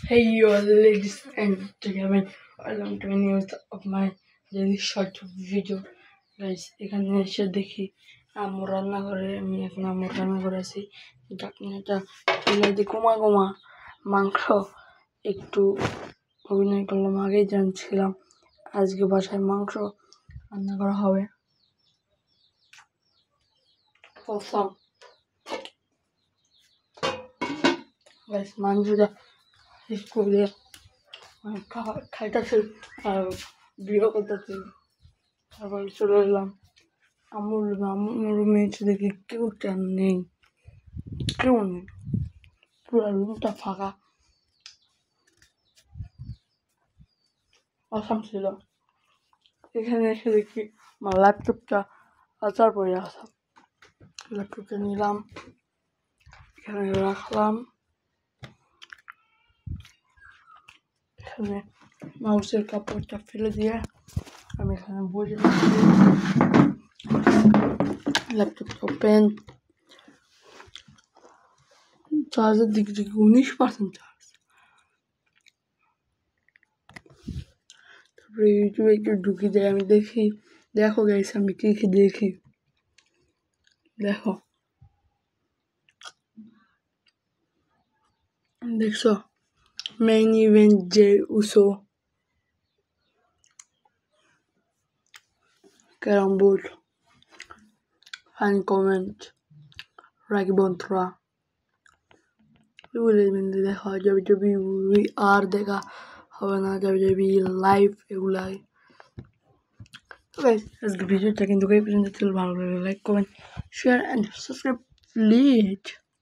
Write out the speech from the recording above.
Hey you all ladies and gentlemen, welcome to a news of my daily short video. Guys, এখানে এসে দেখি আম্মু রান্না করে, আমি এখন আম্মুর রান্না করে আছি। ঢাকনাটা খুলে দিয়ে গোমা গোমা মাংস একটু অভিনয় করলাম, আগেই জানছিলাম আজকে বাসায় মাংস রান্না করা হবে। Awesome. Guys, মাংসটা শেষ করে খাইতেছি আর ভিডিও করতেছি, তারপরে চলে এলাম আম্মুর রুমে। এসে দেখি কেউ নেই, পুরো রুমটা ফাঁকা। অসাম ছিল। এখানে এসে দেখি আমার ল্যাপটপটা আচার পড়ে আসা। ল্যাপটপটা নিলাম, এখানে রাখলাম। এখানে মাউসের কাপড়টা ফেলে দিয়ে আমি এখানে বসে থাকি। ল্যাপটপটা ওপেন, চার্জের দিক থেকে 19% চার্জ। তারপরে ইউটিউবে একটু ঢুকি দেয়, আমি দেখি। দেখো গাইস, আমি কি দেখি দেখো, দেখছো মেইন ইভেন্ট যে Uso carrom board, fine comment, রাগি বন্ত্রা, এগুলো ইভেন্টে দেখা হয়। WWE আর দেখা হবে না, WWE লাইভ এগুলাই। তো গাইস, আজকে ভিডিওটা কিন্তু এই পর্যন্ত ছিল। ভালো লাগলে like comment share and subscribe please.